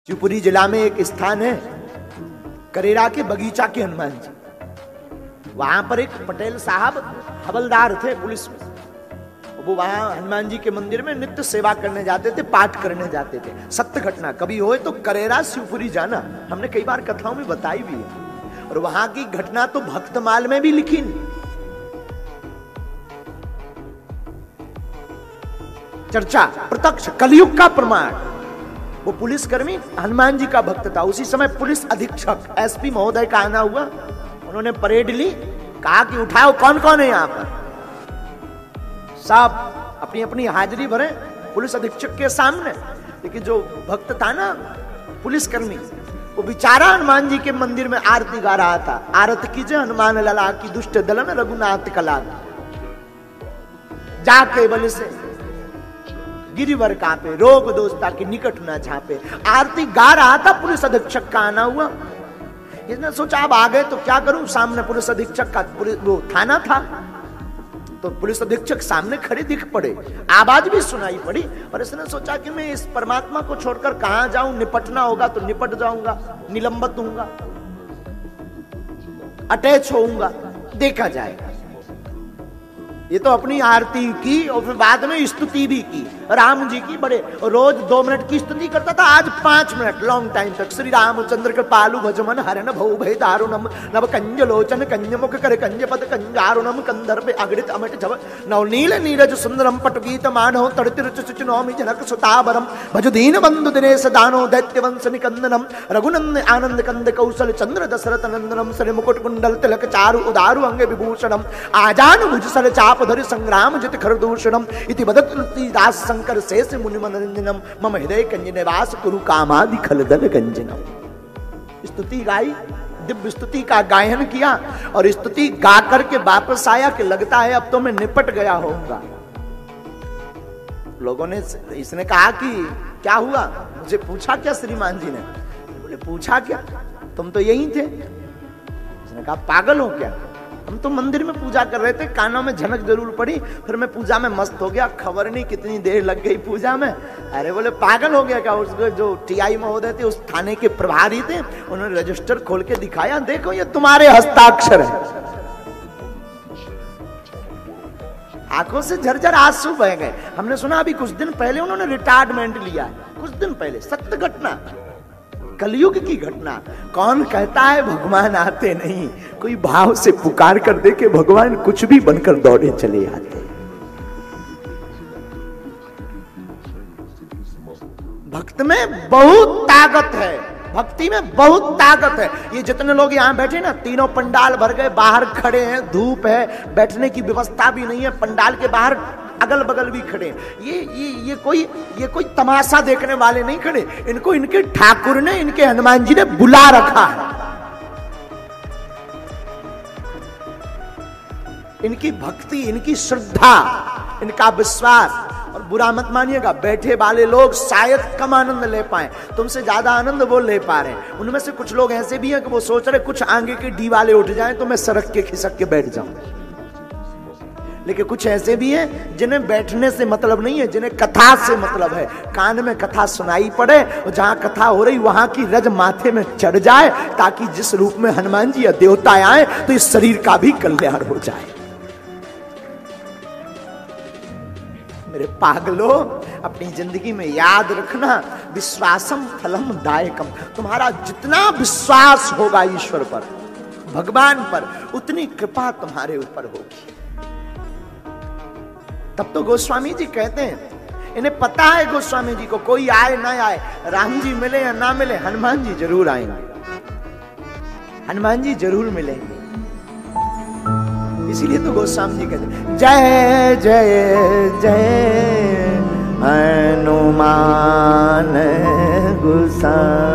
शिवपुरी जिला में एक स्थान है करेरा के बगीचा के हनुमान जी। वहां पर एक पटेल साहब हवलदार थे पुलिस में। वो वहां हनुमान जी के मंदिर में नित्य सेवा करने जाते थे, पाठ करने जाते थे। सत्य घटना, कभी होए तो करेरा शिवपुरी जाना, हमने कई बार कथाओं में बताई भी है। और वहां की घटना तो भक्तमाल में भी लिखी नहीं। चर्चा प्रत्यक्ष कलयुग का प्रमाण। वो पुलिसकर्मी हनुमान जी का भक्त था। उसी समय पुलिस अधीक्षक एसपी महोदय का आना हुआ। उन्होंने परेड ली, कहा कि उठाओ कौन कौन है यहां पर। सब अपनी अपनी हाजिरी भरे पुलिस अधीक्षक के सामने। लेकिन जो भक्त था ना पुलिसकर्मी, वो बेचारा हनुमान जी के मंदिर में आरती गा रहा था। आरती कीजिए हनुमान लला की दुष्ट दलन रघुनाथ कला। जाके बल से गिरिवर कांपे, रोग दोस्ता के निकट ना झापे। आरती गा रहा था, पुलिस अधीक्षक का आना हुआ। इसने सोचा अब आ गए तो क्या करूं। सामने पुलिस अधीक्षक का वो थाना था, तो पुलिस अधीक्षक सामने खड़े दिख पड़े, आवाज भी सुनाई पड़ी। और इसने सोचा कि मैं इस परमात्मा को छोड़कर कहां जाऊं। निपटना होगा तो निपट जाऊंगा, निलंबित होऊंगा, अटैच होऊंगा, देखा जाएगा। ये तो अपनी आरती की और फिर बाद में स्तुति भी की राम जी की। बड़े रोज 2 मिनट की स्तुति करता था, आज 5 मिनट लॉन्ग टाइम तक। श्री रामचंद्र कृपालु भजमन हरन भौ भय दारुणम नव कंज लोचन कंज मुख कर कंज पद कंजारुणम कंदर्प अगणित अमिट जब नवनील नीरज सुंदरम पटुगीत मानव तड़ति रुचि सुचि नौमि जनक सुतावरम भज दीन बंधु दिनेश दानो दैत्य वंश निकंदनम रघुनंद आनंद कंद कौशल चंद्र दशरथ नंदनम श्री मुकुट कुंडल तिलक चारु उदारु अंग विभूषणम आजान भुज सर चाप धरि संग्राम जित खरदूषणम इति बदत तुलसीदास शंकर शेष मुनि मनोरंजनम मम हृदय कंज निवास कुरु कामादि खलदल गंजनम। स्तुति गाई, दिव्य स्तुति का गायन किया और स्तुति गा करके वापस आया कि लगता है अब तो मैं निपट गया होऊंगा। लोगों ने इसने कहा कि क्या हुआ, मुझे पूछा क्या श्रीमान जी ने। बोले पूछा क्या, तुम तो यही थे। इसने कहा पागल हो क्या, हम तो मंदिर में पूजा कर रहे थे, कानों में झनक जरूर पड़ी, फिर मैं पूजा में मस्त हो गया, खबर नहीं कितनी देर लग गई पूजा में। अरे बोले पागल हो गया क्या। उसको जो टीआई महोदय थे, उस थाने के प्रभारी थे, उन्होंने रजिस्टर खोल के दिखाया, देखो ये तुम्हारे हस्ताक्षर है। आंखों से झरझर आंसू बह गए। हमने सुना अभी कुछ दिन पहले उन्होंने रिटायरमेंट लिया है, कुछ दिन पहले। सत्य घटना, कलयुग की घटना। कौन कहता है भगवान आते नहीं, कोई भाव से पुकार कर दे के भगवान कुछ भी बनकर दौड़े चले आते। भक्त में बहुत ताकत है, भक्ति में बहुत ताकत है। ये जितने लोग यहां बैठे ना, तीनों पंडाल भर गए, बाहर खड़े हैं, धूप है, बैठने की व्यवस्था भी नहीं है, पंडाल के बाहर अगल बगल भी खड़े। ये कोई तमाशा देखने वाले नहीं खड़े, इनको इनके ठाकुर ने, इनके हनुमान जी ने बुला रखा है। इनकी भक्ति, इनकी श्रद्धा, इनका विश्वास। और बुरा मत मानिएगा, बैठे वाले लोग शायद कम आनंद ले पाए, तुमसे ज्यादा आनंद वो ले पा रहे हैं। उनमें से कुछ लोग ऐसे भी हैं कि वो सोच रहे कुछ आगे के डी वाले उठ जाएं तो मैं सड़क के खिसक के बैठ जाऊं। लेकिन कुछ ऐसे भी हैं जिन्हें बैठने से मतलब नहीं है, जिन्हें कथा से मतलब है। कान में कथा सुनाई पड़े और जहां कथा हो रही वहां की रज माथे में चढ़ जाए, ताकि जिस रूप में हनुमान जी या देवता आए तो इस शरीर का भी कल्याण हो जाए। मेरे पागलों, अपनी जिंदगी में याद रखना, विश्वासम फलम दायकम। तुम्हारा जितना विश्वास होगा ईश्वर पर, भगवान पर, उतनी कृपा तुम्हारे ऊपर होगी। तब तो गोस्वामी जी कहते हैं, इन्हें पता है गोस्वामी जी को, कोई आए ना आए, राम जी मिले या ना मिले, हनुमान जी जरूर आएंगे, हनुमान जी जरूर मिलेंगे। इसीलिए तो गोस्वामी जी कहते हैं, जय जय जय हनुमान गोसाई।